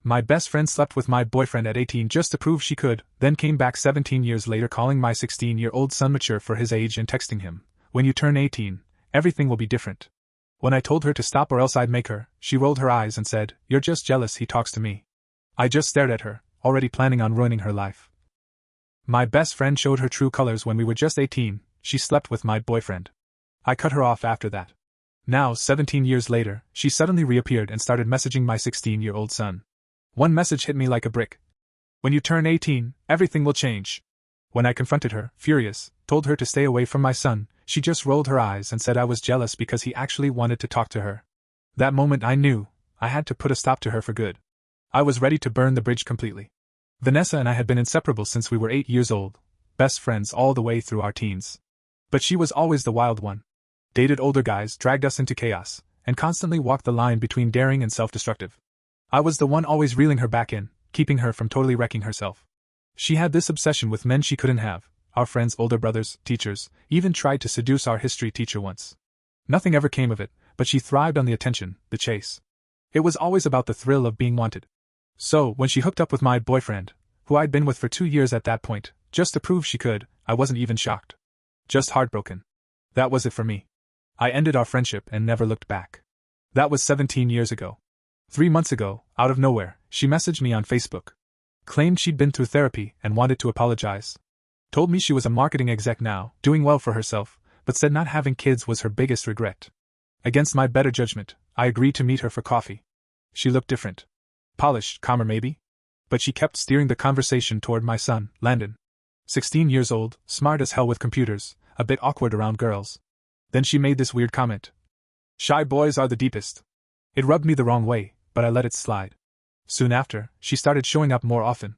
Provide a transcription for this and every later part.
My best friend slept with my boyfriend at 18 just to prove she could, then came back 17 years later calling my 16-year-old son mature for his age and texting him, "When you turn 18, everything will be different." When I told her to stop or else I'd make her, she rolled her eyes and said, "You're just jealous he talks to me." I just stared at her, already planning on ruining her life. My best friend showed her true colors when we were just 18, she slept with my boyfriend. I cut her off after that. Now, 17 years later, she suddenly reappeared and started messaging my 16-year-old son. One message hit me like a brick. "When you turn 18, everything will change." When I confronted her, furious, told her to stay away from my son, she just rolled her eyes and said I was jealous because he actually wanted to talk to her. That moment I knew I had to put a stop to her for good. I was ready to burn the bridge completely. Vanessa and I had been inseparable since we were 8 years old, best friends all the way through our teens. But she was always the wild one. Dated older guys, dragged us into chaos, and constantly walked the line between daring and self-destructive. I was the one always reeling her back in, keeping her from totally wrecking herself. She had this obsession with men she couldn't have, our friends' older brothers, teachers, even tried to seduce our history teacher once. Nothing ever came of it, but she thrived on the attention, the chase. It was always about the thrill of being wanted. So, when she hooked up with my boyfriend, who I'd been with for 2 years at that point, just to prove she could, I wasn't even shocked. Just heartbroken. That was it for me. I ended our friendship and never looked back. That was 17 years ago. 3 months ago, out of nowhere, she messaged me on Facebook. Claimed she'd been through therapy and wanted to apologize. Told me she was a marketing exec now, doing well for herself, but said not having kids was her biggest regret. Against my better judgment, I agreed to meet her for coffee. She looked different. Polished, calmer maybe? But she kept steering the conversation toward my son, Landon. 16 years old, smart as hell with computers, a bit awkward around girls. Then she made this weird comment. "Shy boys are the deepest." It rubbed me the wrong way, but I let it slide. Soon after, she started showing up more often.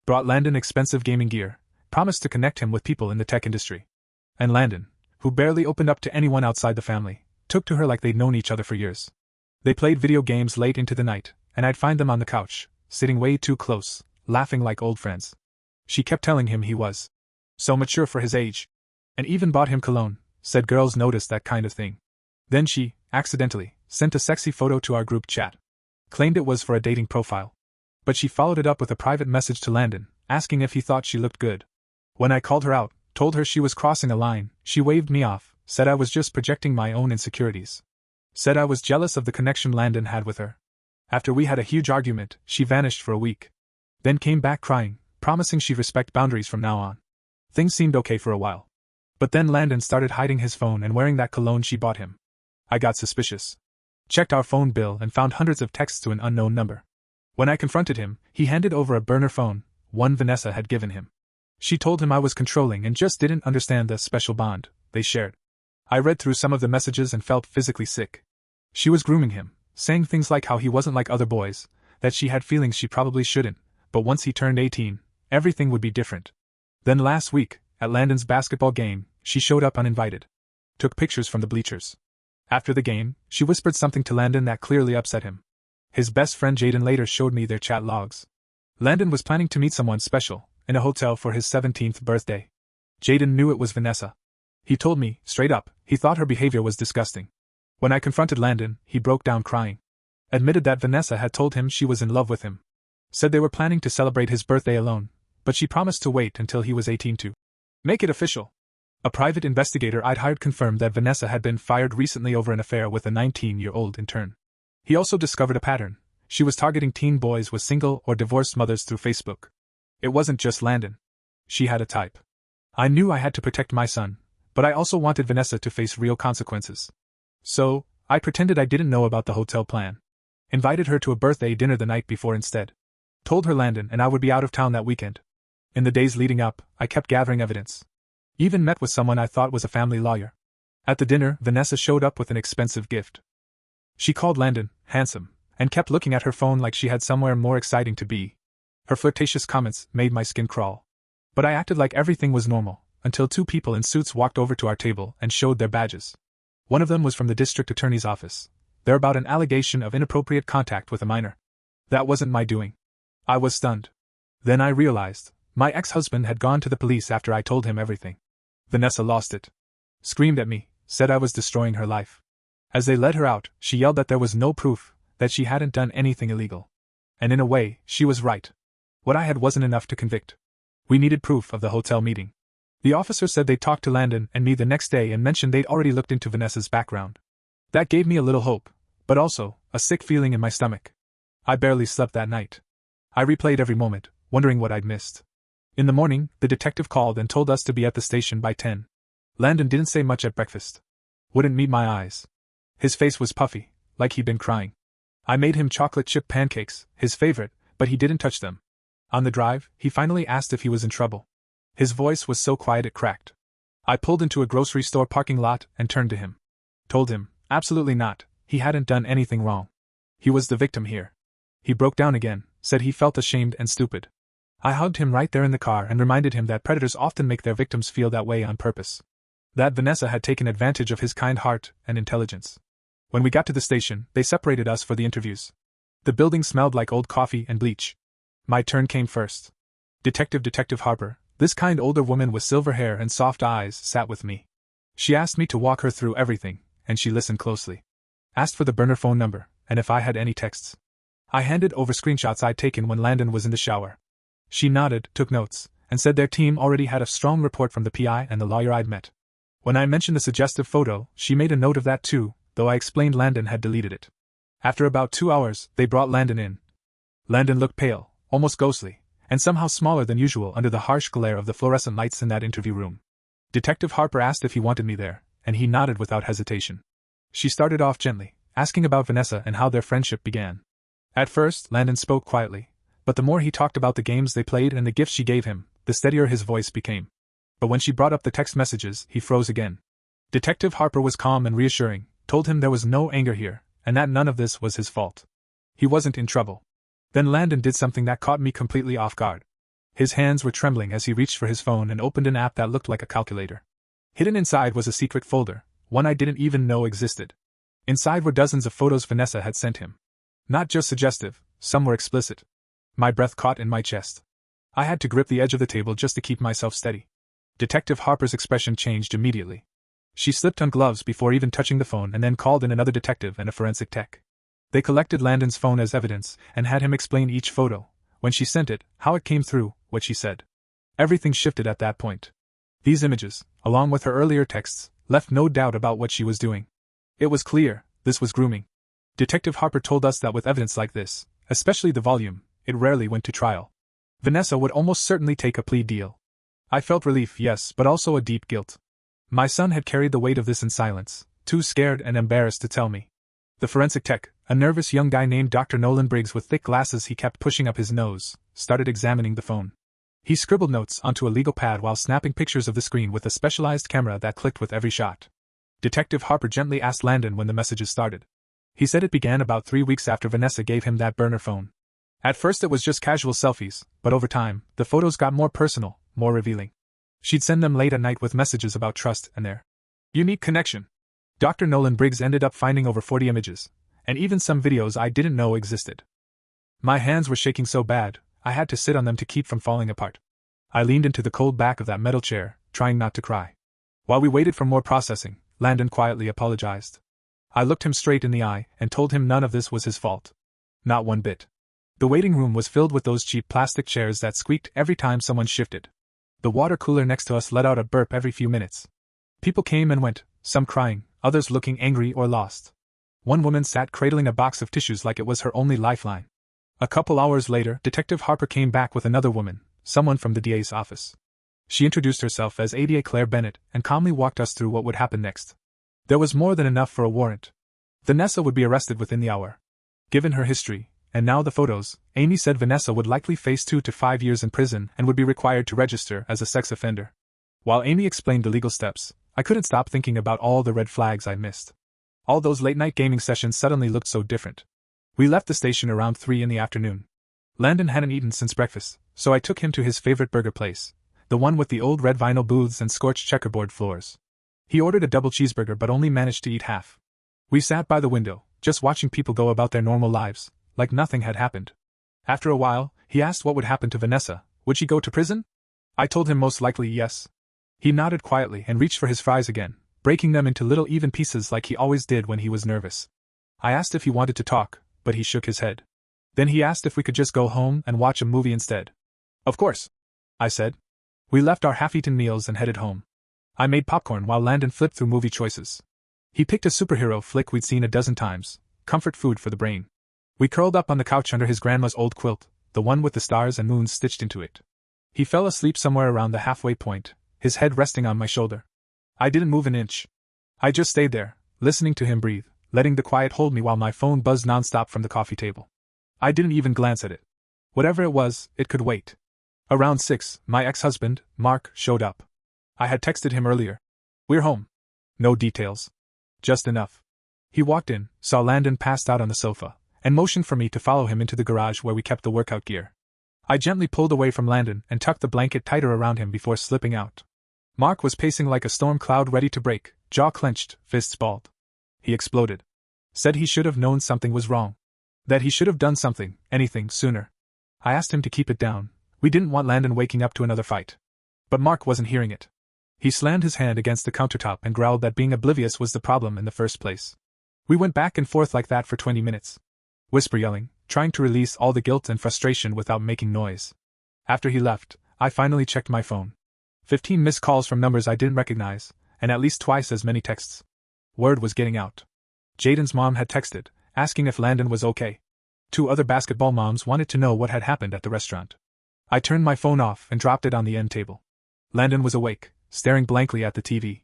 Brought Landon expensive gaming gear, promised to connect him with people in the tech industry. And Landon, who barely opened up to anyone outside the family, took to her like they'd known each other for years. They played video games late into the night, and I'd find them on the couch, sitting way too close, laughing like old friends. She kept telling him he was so mature for his age, and even bought him cologne, said girls noticed that kind of thing. Then she, accidentally, sent a sexy photo to our group chat. Claimed it was for a dating profile. But she followed it up with a private message to Landon, asking if he thought she looked good. When I called her out, told her she was crossing a line, she waved me off, said I was just projecting my own insecurities. Said I was jealous of the connection Landon had with her. After we had a huge argument, she vanished for a week. Then came back crying, promising she'd respect boundaries from now on. Things seemed okay for a while. But then Landon started hiding his phone and wearing that cologne she bought him. I got suspicious. Checked our phone bill and found hundreds of texts to an unknown number. When I confronted him, he handed over a burner phone, one Vanessa had given him. She told him I was controlling and just didn't understand the special bond they shared. I read through some of the messages and felt physically sick. She was grooming him, saying things like how he wasn't like other boys, that she had feelings she probably shouldn't, but once he turned 18, everything would be different. Then last week, at Landon's basketball game, she showed up uninvited. Took pictures from the bleachers. After the game, she whispered something to Landon that clearly upset him. His best friend Jaden later showed me their chat logs. Landon was planning to meet someone special, in a hotel for his 17th birthday. Jaden knew it was Vanessa. He told me, straight up, he thought her behavior was disgusting. When I confronted Landon, he broke down crying. Admitted that Vanessa had told him she was in love with him. Said they were planning to celebrate his birthday alone, but she promised to wait until he was 18 to make it official. A private investigator I'd hired confirmed that Vanessa had been fired recently over an affair with a 19-year-old intern. He also discovered a pattern. She was targeting teen boys with single or divorced mothers through Facebook. It wasn't just Landon. She had a type. I knew I had to protect my son, but I also wanted Vanessa to face real consequences. So, I pretended I didn't know about the hotel plan. Invited her to a birthday dinner the night before instead. Told her Landon and I would be out of town that weekend. In the days leading up, I kept gathering evidence. Even met with someone I thought was a family lawyer. At the dinner, Vanessa showed up with an expensive gift. She called Landon handsome, and kept looking at her phone like she had somewhere more exciting to be. Her flirtatious comments made my skin crawl. But I acted like everything was normal, until 2 people in suits walked over to our table and showed their badges. One of them was from the district attorney's office. They're about an allegation of inappropriate contact with a minor. That wasn't my doing. I was stunned. Then I realized, my ex-husband had gone to the police after I told him everything. Vanessa lost it. Screamed at me, said I was destroying her life. As they led her out, she yelled that there was no proof, that she hadn't done anything illegal. And in a way, she was right. What I had wasn't enough to convict. We needed proof of the hotel meeting. The officer said they'd talked to Landon and me the next day and mentioned they'd already looked into Vanessa's background. That gave me a little hope, but also a sick feeling in my stomach. I barely slept that night. I replayed every moment, wondering what I'd missed. In the morning, the detective called and told us to be at the station by 10. Landon didn't say much at breakfast. Wouldn't meet my eyes. His face was puffy, like he'd been crying. I made him chocolate chip pancakes, his favorite, but he didn't touch them. On the drive, he finally asked if he was in trouble. His voice was so quiet it cracked. I pulled into a grocery store parking lot and turned to him. Told him, absolutely not, he hadn't done anything wrong. He was the victim here. He broke down again, said he felt ashamed and stupid. I hugged him right there in the car and reminded him that predators often make their victims feel that way on purpose. That Vanessa had taken advantage of his kind heart and intelligence. When we got to the station, they separated us for the interviews. The building smelled like old coffee and bleach. My turn came first. Detective Harper, this kind older woman with silver hair and soft eyes, sat with me. She asked me to walk her through everything, and she listened closely. Asked for the burner phone number, and if I had any texts. I handed over screenshots I'd taken when Landon was in the shower. She nodded, took notes, and said their team already had a strong report from the PI and the lawyer I'd met. When I mentioned the suggestive photo, she made a note of that too, though I explained Landon had deleted it. After about 2 hours, they brought Landon in. Landon looked pale, almost ghostly, and somehow smaller than usual under the harsh glare of the fluorescent lights in that interview room. Detective Harper asked if he wanted me there, and he nodded without hesitation. She started off gently, asking about Vanessa and how their friendship began. At first, Landon spoke quietly, but the more he talked about the games they played and the gifts she gave him, the steadier his voice became. But when she brought up the text messages, he froze again. Detective Harper was calm and reassuring, told him there was no anger here, and that none of this was his fault. He wasn't in trouble. Then Landon did something that caught me completely off guard. His hands were trembling as he reached for his phone and opened an app that looked like a calculator. Hidden inside was a secret folder, one I didn't even know existed. Inside were dozens of photos Vanessa had sent him. Not just suggestive, some were explicit. My breath caught in my chest. I had to grip the edge of the table just to keep myself steady. Detective Harper's expression changed immediately. She slipped on gloves before even touching the phone and then called in another detective and a forensic tech. They collected Landon's phone as evidence and had him explain each photo, when she sent it, how it came through, what she said. Everything shifted at that point. These images, along with her earlier texts, left no doubt about what she was doing. It was clear, this was grooming. Detective Harper told us that with evidence like this, especially the volume, it rarely went to trial. Vanessa would almost certainly take a plea deal. I felt relief, yes, but also a deep guilt. My son had carried the weight of this in silence, too scared and embarrassed to tell me. The forensic tech, a nervous young guy named Dr. Nolan Briggs with thick glasses he kept pushing up his nose, started examining the phone. He scribbled notes onto a legal pad while snapping pictures of the screen with a specialized camera that clicked with every shot. Detective Harper gently asked Landon when the messages started. He said it began about 3 weeks after Vanessa gave him that burner phone. At first it was just casual selfies, but over time, the photos got more personal, more revealing. She'd send them late at night with messages about trust and their unique connection. Dr. Nolan Briggs ended up finding over 40 images, and even some videos I didn't know existed. My hands were shaking so bad, I had to sit on them to keep from falling apart. I leaned into the cold back of that metal chair, trying not to cry. While we waited for more processing, Landon quietly apologized. I looked him straight in the eye and told him none of this was his fault. Not one bit. The waiting room was filled with those cheap plastic chairs that squeaked every time someone shifted. The water cooler next to us let out a burp every few minutes. People came and went, some crying, others looking angry or lost. One woman sat cradling a box of tissues like it was her only lifeline. A couple hours later, Detective Harper came back with another woman, someone from the DA's office. She introduced herself as ADA Claire Bennett and calmly walked us through what would happen next. There was more than enough for a warrant. Vanessa would be arrested within the hour. Given her history, and now the photos, Amy said Vanessa would likely face 2 to 5 years in prison and would be required to register as a sex offender. While Amy explained the legal steps, I couldn't stop thinking about all the red flags I missed. All those late-night gaming sessions suddenly looked so different. We left the station around 3 in the afternoon. Landon hadn't eaten since breakfast, so I took him to his favorite burger place, the one with the old red vinyl booths and scorched checkerboard floors. He ordered a double cheeseburger but only managed to eat half. We sat by the window, just watching people go about their normal lives, like nothing had happened. After a while, he asked what would happen to Vanessa. Would she go to prison? I told him most likely yes. He nodded quietly and reached for his fries again, breaking them into little even pieces like he always did when he was nervous. I asked if he wanted to talk, but he shook his head. Then he asked if we could just go home and watch a movie instead. Of course, I said. We left our half-eaten meals and headed home. I made popcorn while Landon flipped through movie choices. He picked a superhero flick we'd seen a dozen times, comfort food for the brain. We curled up on the couch under his grandma's old quilt, the one with the stars and moons stitched into it. He fell asleep somewhere around the halfway point, his head resting on my shoulder. I didn't move an inch. I just stayed there, listening to him breathe, letting the quiet hold me while my phone buzzed nonstop from the coffee table. I didn't even glance at it. Whatever it was, it could wait. Around 6, my ex-husband, Mark, showed up. I had texted him earlier. We're home. No details. Just enough. He walked in, saw Landon passed out on the sofa, and motioned for me to follow him into the garage where we kept the workout gear. I gently pulled away from Landon and tucked the blanket tighter around him before slipping out. Mark was pacing like a storm cloud ready to break, jaw clenched, fists balled. He exploded. Said he should have known something was wrong. That he should have done something, anything, sooner. I asked him to keep it down. We didn't want Landon waking up to another fight. But Mark wasn't hearing it. He slammed his hand against the countertop and growled that being oblivious was the problem in the first place. We went back and forth like that for 20 minutes. Whisper yelling, trying to release all the guilt and frustration without making noise. After he left, I finally checked my phone. 15 missed calls from numbers I didn't recognize, and at least twice as many texts. Word was getting out. Jaden's mom had texted, asking if Landon was okay. 2 other basketball moms wanted to know what had happened at the restaurant. I turned my phone off and dropped it on the end table. Landon was awake, staring blankly at the TV.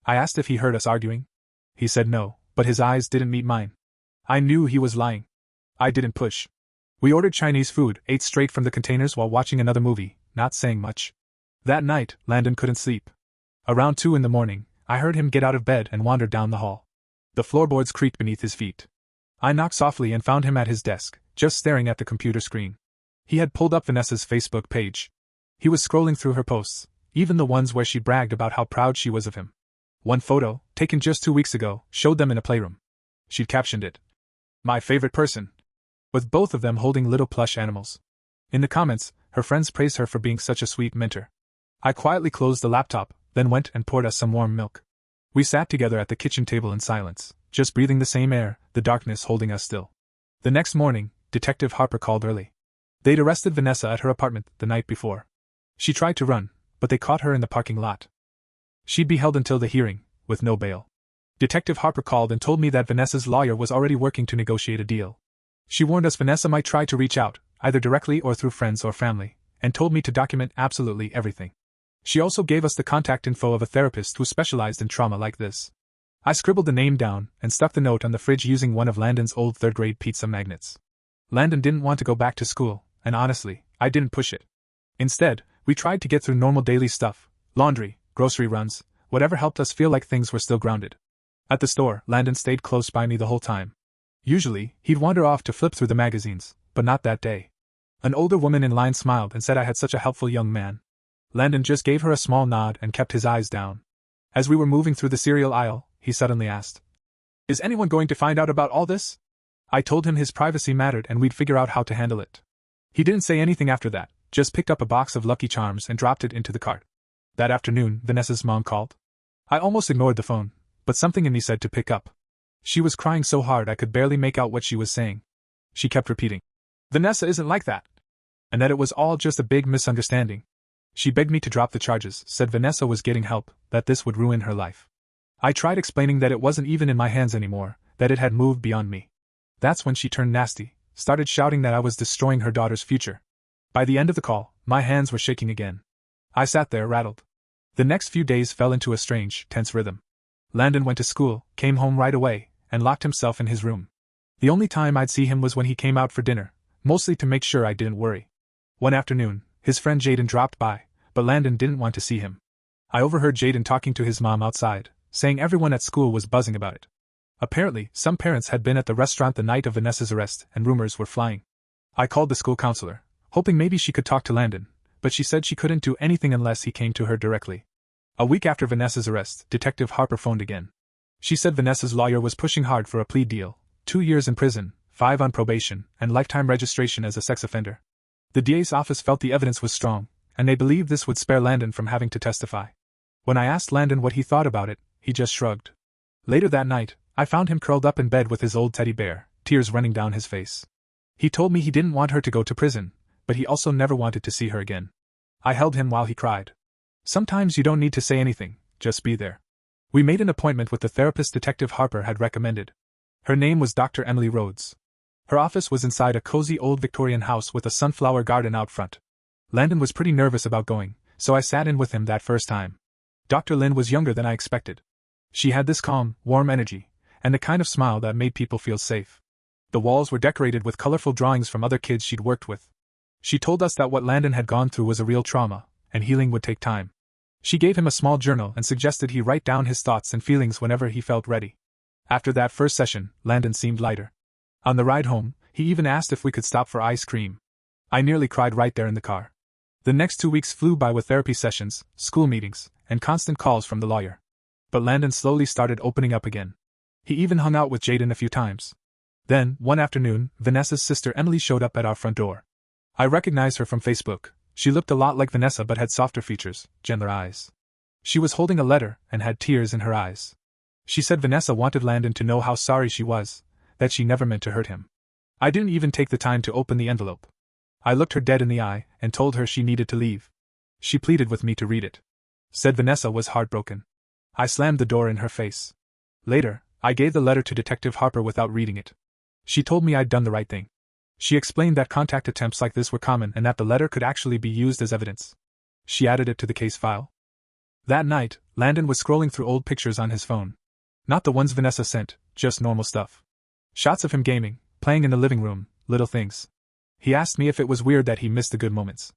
I asked if he heard us arguing. He said no, but his eyes didn't meet mine. I knew he was lying. I didn't push. We ordered Chinese food, ate straight from the containers while watching another movie, not saying much. That night, Landon couldn't sleep. Around 2 in the morning, I heard him get out of bed and wander down the hall. The floorboards creaked beneath his feet. I knocked softly and found him at his desk, just staring at the computer screen. He had pulled up Vanessa's Facebook page. He was scrolling through her posts, even the ones where she bragged about how proud she was of him. One photo, taken just 2 weeks ago, showed them in a playroom. She'd captioned it, "My favorite person," with both of them holding little plush animals. In the comments, her friends praised her for being such a sweet mentor. I quietly closed the laptop, then went and poured us some warm milk. We sat together at the kitchen table in silence, just breathing the same air, the darkness holding us still. The next morning, Detective Harper called early. They'd arrested Vanessa at her apartment the night before. She tried to run, but they caught her in the parking lot. She'd be held until the hearing, with no bail. Detective Harper called and told me that Vanessa's lawyer was already working to negotiate a deal. She warned us Vanessa might try to reach out, either directly or through friends or family, and told me to document absolutely everything. She also gave us the contact info of a therapist who specialized in trauma like this. I scribbled the name down and stuck the note on the fridge using one of Landon's old third-grade pizza magnets. Landon didn't want to go back to school, and honestly, I didn't push it. Instead, we tried to get through normal daily stuff, laundry, grocery runs, whatever helped us feel like things were still grounded. At the store, Landon stayed close by me the whole time. Usually, he'd wander off to flip through the magazines, but not that day. An older woman in line smiled and said I had such a helpful young man. Landon just gave her a small nod and kept his eyes down. As we were moving through the cereal aisle, he suddenly asked, "Is anyone going to find out about all this?" I told him his privacy mattered and we'd figure out how to handle it. He didn't say anything after that, just picked up a box of Lucky Charms and dropped it into the cart. That afternoon, Vanessa's mom called. I almost ignored the phone, but something in me said to pick up. She was crying so hard I could barely make out what she was saying. She kept repeating, "Vanessa isn't like that," and that it was all just a big misunderstanding. She begged me to drop the charges, said Vanessa was getting help, that this would ruin her life. I tried explaining that it wasn't even in my hands anymore, that it had moved beyond me. That's when she turned nasty, started shouting that I was destroying her daughter's future. By the end of the call, my hands were shaking again. I sat there rattled. The next few days fell into a strange, tense rhythm. Landon went to school, came home right away, and locked himself in his room. The only time I'd see him was when he came out for dinner, mostly to make sure I didn't worry. One afternoon, his friend Jaden dropped by, but Landon didn't want to see him. I overheard Jaden talking to his mom outside, saying everyone at school was buzzing about it. Apparently, some parents had been at the restaurant the night of Vanessa's arrest, and rumors were flying. I called the school counselor, hoping maybe she could talk to Landon, but she said she couldn't do anything unless he came to her directly. A week after Vanessa's arrest, Detective Harper phoned again. She said Vanessa's lawyer was pushing hard for a plea deal, 2 years in prison, 5 on probation, and lifetime registration as a sex offender. The DA's office felt the evidence was strong, and they believed this would spare Landon from having to testify. When I asked Landon what he thought about it, he just shrugged. Later that night, I found him curled up in bed with his old teddy bear, tears running down his face. He told me he didn't want her to go to prison, but he also never wanted to see her again. I held him while he cried. Sometimes you don't need to say anything, just be there. We made an appointment with the therapist Detective Harper had recommended. Her name was Dr. Emily Rhodes. Her office was inside a cozy old Victorian house with a sunflower garden out front. Landon was pretty nervous about going, so I sat in with him that first time. Dr. Lynn was younger than I expected. She had this calm, warm energy, and the kind of smile that made people feel safe. The walls were decorated with colorful drawings from other kids she'd worked with. She told us that what Landon had gone through was a real trauma, and healing would take time. She gave him a small journal and suggested he write down his thoughts and feelings whenever he felt ready. After that first session, Landon seemed lighter. On the ride home, he even asked if we could stop for ice cream. I nearly cried right there in the car. The next 2 weeks flew by with therapy sessions, school meetings, and constant calls from the lawyer. But Landon slowly started opening up again. He even hung out with Jaden a few times. Then, one afternoon, Vanessa's sister Emily showed up at our front door. I recognized her from Facebook. She looked a lot like Vanessa but had softer features, gentler eyes. She was holding a letter and had tears in her eyes. She said Vanessa wanted Landon to know how sorry she was, that she never meant to hurt him. I didn't even take the time to open the envelope. I looked her dead in the eye and told her she needed to leave. She pleaded with me to read it. Said Vanessa was heartbroken. I slammed the door in her face. Later, I gave the letter to Detective Harper without reading it. She told me I'd done the right thing. She explained that contact attempts like this were common and that the letter could actually be used as evidence. She added it to the case file. That night, Landon was scrolling through old pictures on his phone. Not the ones Vanessa sent, just normal stuff. Shots of him gaming, playing in the living room, little things. He asked me if it was weird that he missed the good moments.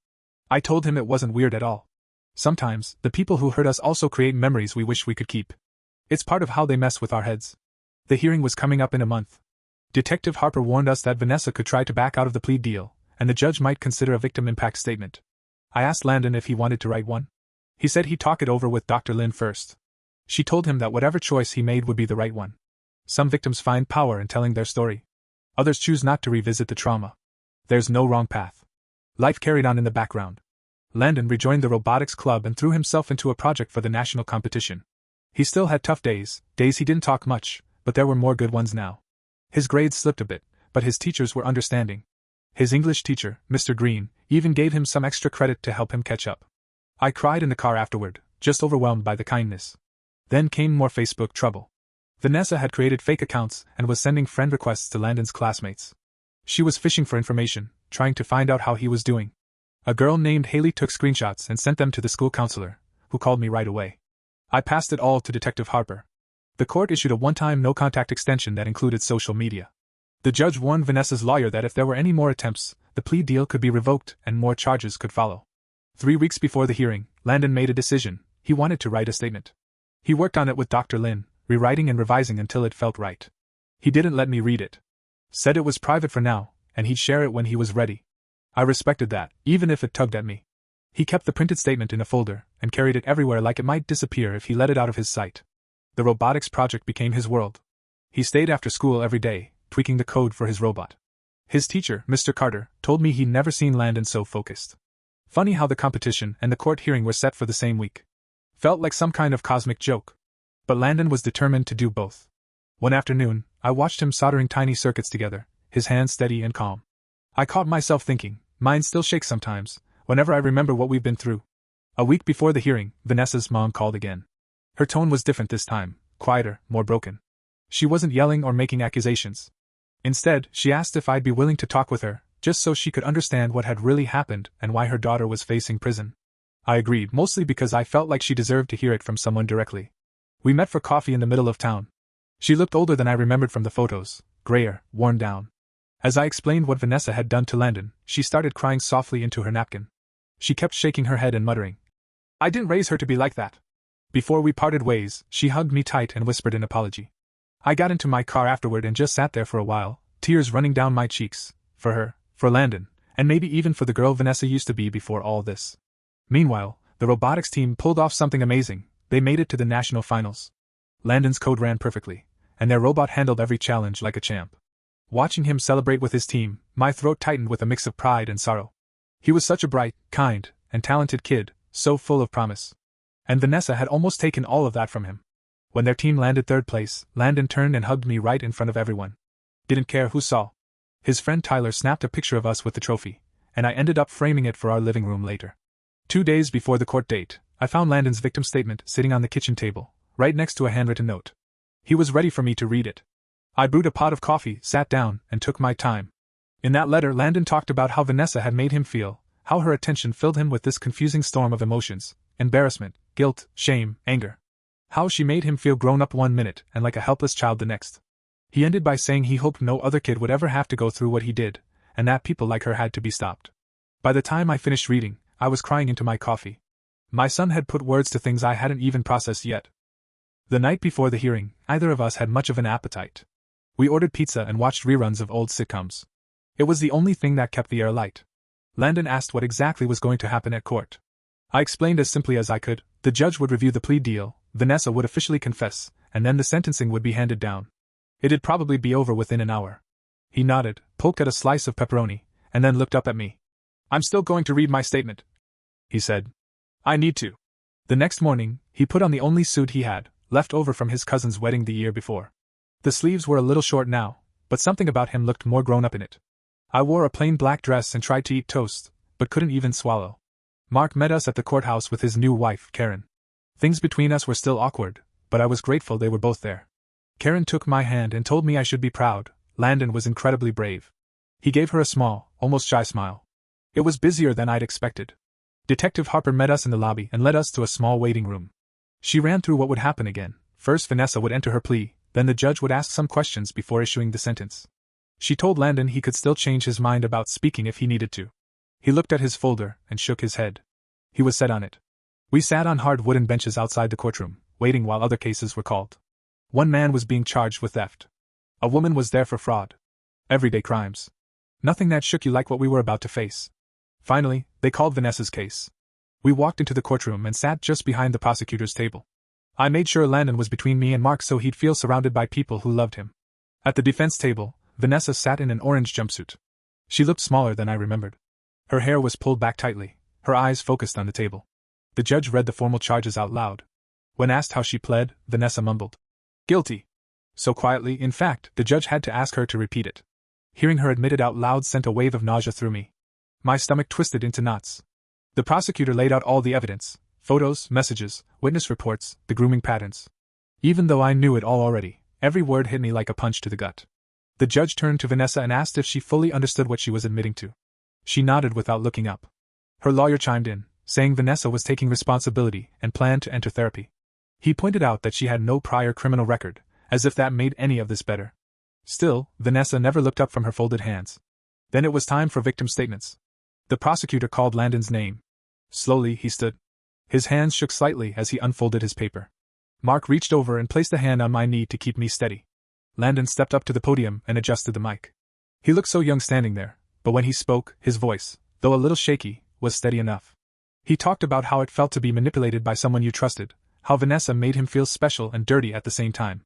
I told him it wasn't weird at all. Sometimes, the people who hurt us also create memories we wish we could keep. It's part of how they mess with our heads. The hearing was coming up in a month. Detective Harper warned us that Vanessa could try to back out of the plea deal, and the judge might consider a victim impact statement. I asked Landon if he wanted to write one. He said he'd talk it over with Dr. Lynn first. She told him that whatever choice he made would be the right one. Some victims find power in telling their story. Others choose not to revisit the trauma. There's no wrong path. Life carried on in the background. Landon rejoined the robotics club and threw himself into a project for the national competition. He still had tough days he didn't talk much, but there were more good ones now. His grades slipped a bit, but his teachers were understanding. His English teacher, Mr. Green, even gave him some extra credit to help him catch up. I cried in the car afterward, just overwhelmed by the kindness. Then came more Facebook trouble. Vanessa had created fake accounts and was sending friend requests to Landon's classmates. She was fishing for information, trying to find out how he was doing. A girl named Haley took screenshots and sent them to the school counselor, who called me right away. I passed it all to Detective Harper. The court issued a one-time no-contact extension that included social media. The judge warned Vanessa's lawyer that if there were any more attempts, the plea deal could be revoked and more charges could follow. 3 weeks before the hearing, Landon made a decision. He wanted to write a statement. He worked on it with Dr. Lynn, rewriting and revising until it felt right. He didn't let me read it. Said it was private for now, and he'd share it when he was ready. I respected that, even if it tugged at me. He kept the printed statement in a folder and carried it everywhere like it might disappear if he let it out of his sight. The robotics project became his world. He stayed after school every day, tweaking the code for his robot. His teacher, Mr. Carter, told me he'd never seen Landon so focused. Funny how the competition and the court hearing were set for the same week. Felt like some kind of cosmic joke. But Landon was determined to do both. One afternoon, I watched him soldering tiny circuits together, his hands steady and calm. I caught myself thinking, mine still shakes sometimes, whenever I remember what we've been through. A week before the hearing, Vanessa's mom called again. Her tone was different this time, quieter, more broken. She wasn't yelling or making accusations. Instead, she asked if I'd be willing to talk with her, just so she could understand what had really happened and why her daughter was facing prison. I agreed, mostly because I felt like she deserved to hear it from someone directly. We met for coffee in the middle of town. She looked older than I remembered from the photos, grayer, worn down. As I explained what Vanessa had done to Landon, she started crying softly into her napkin. She kept shaking her head and muttering, "I didn't raise her to be like that." Before we parted ways, she hugged me tight and whispered an apology. I got into my car afterward and just sat there for a while, tears running down my cheeks, for her, for Landon, and maybe even for the girl Vanessa used to be before all this. Meanwhile, the robotics team pulled off something amazing. They made it to the national finals. Landon's code ran perfectly, and their robot handled every challenge like a champ. Watching him celebrate with his team, my throat tightened with a mix of pride and sorrow. He was such a bright, kind, and talented kid, so full of promise. And Vanessa had almost taken all of that from him. When their team landed third place, Landon turned and hugged me right in front of everyone. Didn't care who saw. His friend Tyler snapped a picture of us with the trophy, and I ended up framing it for our living room later. 2 days before the court date, I found Landon's victim statement sitting on the kitchen table, right next to a handwritten note. He was ready for me to read it. I brewed a pot of coffee, sat down, and took my time. In that letter, Landon talked about how Vanessa had made him feel, how her attention filled him with this confusing storm of emotions: embarrassment, guilt, shame, anger. How she made him feel grown up one minute and like a helpless child the next. He ended by saying he hoped no other kid would ever have to go through what he did, and that people like her had to be stopped. By the time I finished reading, I was crying into my coffee. My son had put words to things I hadn't even processed yet. The night before the hearing, neither of us had much of an appetite. We ordered pizza and watched reruns of old sitcoms. It was the only thing that kept the air light. Landon asked what exactly was going to happen at court. I explained as simply as I could. The judge would review the plea deal, Vanessa would officially confess, and then the sentencing would be handed down. It'd probably be over within an hour. He nodded, poked at a slice of pepperoni, and then looked up at me. "I'm still going to read my statement," he said. "I need to." The next morning, he put on the only suit he had, left over from his cousin's wedding the year before. The sleeves were a little short now, but something about him looked more grown up in it. I wore a plain black dress and tried to eat toast, but couldn't even swallow. Mark met us at the courthouse with his new wife, Karen. Things between us were still awkward, but I was grateful they were both there. Karen took my hand and told me I should be proud. Landon was incredibly brave. He gave her a small, almost shy smile. It was busier than I'd expected. Detective Harper met us in the lobby and led us to a small waiting room. She ran through what would happen again. First, Vanessa would enter her plea, then the judge would ask some questions before issuing the sentence. She told Landon he could still change his mind about speaking if he needed to. He looked at his folder and shook his head. He was set on it. We sat on hard wooden benches outside the courtroom, waiting while other cases were called. One man was being charged with theft. A woman was there for fraud. Everyday crimes. Nothing that shook you like what we were about to face. Finally, they called Vanessa's case. We walked into the courtroom and sat just behind the prosecutor's table. I made sure Landon was between me and Mark so he'd feel surrounded by people who loved him. At the defense table, Vanessa sat in an orange jumpsuit. She looked smaller than I remembered. Her hair was pulled back tightly, her eyes focused on the table. The judge read the formal charges out loud. When asked how she pled, Vanessa mumbled, "Guilty." So quietly, in fact, the judge had to ask her to repeat it. Hearing her admit it out loud sent a wave of nausea through me. My stomach twisted into knots. The prosecutor laid out all the evidence: photos, messages, witness reports, the grooming patterns. Even though I knew it all already, every word hit me like a punch to the gut. The judge turned to Vanessa and asked if she fully understood what she was admitting to. She nodded without looking up. Her lawyer chimed in, saying Vanessa was taking responsibility and planned to enter therapy. He pointed out that she had no prior criminal record, as if that made any of this better. Still, Vanessa never looked up from her folded hands. Then it was time for victim statements. The prosecutor called Landon's name. Slowly, he stood. His hands shook slightly as he unfolded his paper. Mark reached over and placed a hand on my knee to keep me steady. Landon stepped up to the podium and adjusted the mic. He looked so young standing there, but when he spoke, his voice, though a little shaky, was steady enough. He talked about how it felt to be manipulated by someone you trusted, how Vanessa made him feel special and dirty at the same time.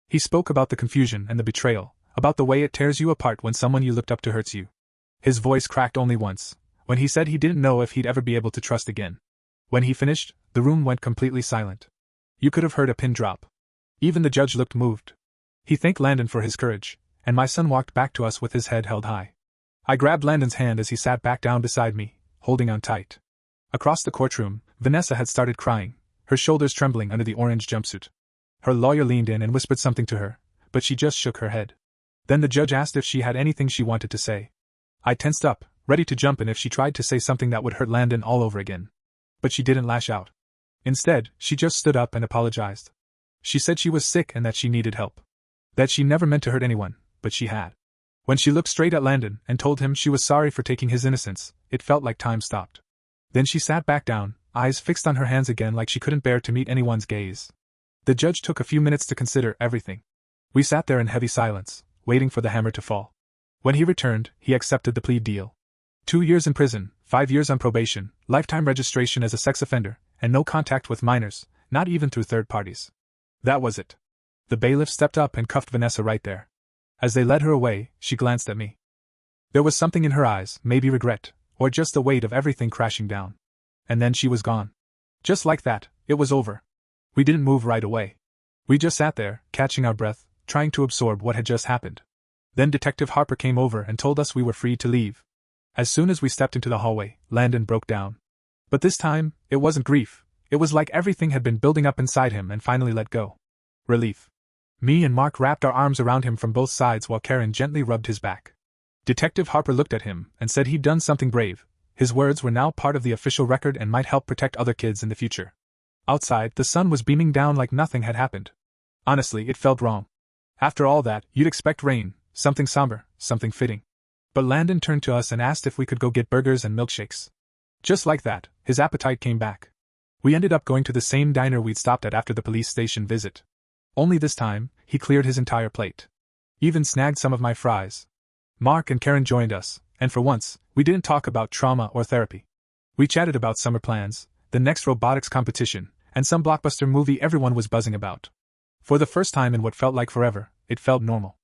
He spoke about the confusion and the betrayal, about the way it tears you apart when someone you looked up to hurts you. His voice cracked only once, when he said he didn't know if he'd ever be able to trust again. When he finished, the room went completely silent. You could have heard a pin drop. Even the judge looked moved. He thanked Landon for his courage, and my son walked back to us with his head held high. I grabbed Landon's hand as he sat back down beside me, holding on tight. Across the courtroom, Vanessa had started crying, her shoulders trembling under the orange jumpsuit. Her lawyer leaned in and whispered something to her, but she just shook her head. Then the judge asked if she had anything she wanted to say. I tensed up, ready to jump in if she tried to say something that would hurt Landon all over again. But she didn't lash out. Instead, she just stood up and apologized. She said she was sick and that she needed help. That she never meant to hurt anyone, but she had. When she looked straight at Landon and told him she was sorry for taking his innocence, it felt like time stopped. Then she sat back down, eyes fixed on her hands again like she couldn't bear to meet anyone's gaze. The judge took a few minutes to consider everything. We sat there in heavy silence, waiting for the hammer to fall. When he returned, he accepted the plea deal. 2 years in prison, 5 years on probation, lifetime registration as a sex offender, and no contact with minors, not even through third parties. That was it. The bailiff stepped up and cuffed Vanessa right there. As they led her away, she glanced at me. There was something in her eyes, maybe regret, or just the weight of everything crashing down. And then she was gone. Just like that, it was over. We didn't move right away. We just sat there, catching our breath, trying to absorb what had just happened. Then Detective Harper came over and told us we were free to leave. As soon as we stepped into the hallway, Landon broke down. But this time, it wasn't grief. It was like everything had been building up inside him and finally let go. Relief. Me and Mark wrapped our arms around him from both sides while Karen gently rubbed his back. Detective Harper looked at him and said he'd done something brave. His words were now part of the official record and might help protect other kids in the future. Outside, the sun was beaming down like nothing had happened. Honestly, it felt wrong. After all that, you'd expect rain, something somber, something fitting. But Landon turned to us and asked if we could go get burgers and milkshakes. Just like that, his appetite came back. We ended up going to the same diner we'd stopped at after the police station visit. Only this time, he cleared his entire plate. Even snagged some of my fries. Mark and Karen joined us, and for once, we didn't talk about trauma or therapy. We chatted about summer plans, the next robotics competition, and some blockbuster movie everyone was buzzing about. For the first time in what felt like forever, it felt normal.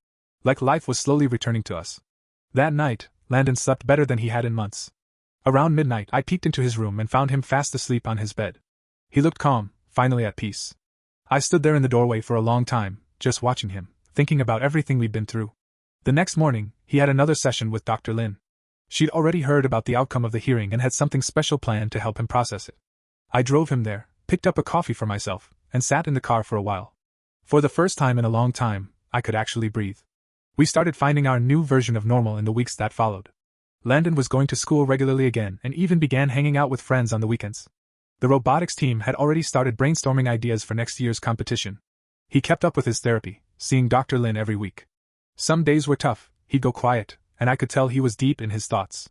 Like life was slowly returning to us. That night, Landon slept better than he had in months. Around midnight, I peeked into his room and found him fast asleep on his bed. He looked calm, finally at peace. I stood there in the doorway for a long time, just watching him, thinking about everything we'd been through. The next morning, he had another session with Dr. Lin. She'd already heard about the outcome of the hearing and had something special planned to help him process it. I drove him there, picked up a coffee for myself, and sat in the car for a while. For the first time in a long time, I could actually breathe. We started finding our new version of normal in the weeks that followed. Landon was going to school regularly again and even began hanging out with friends on the weekends. The robotics team had already started brainstorming ideas for next year's competition. He kept up with his therapy, seeing Dr. Lin every week. Some days were tough, he'd go quiet, and I could tell he was deep in his thoughts.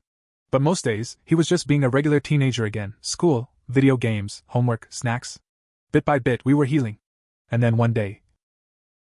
But most days, he was just being a regular teenager again, school, video games, homework, snacks. Bit by bit we were healing. And then one day,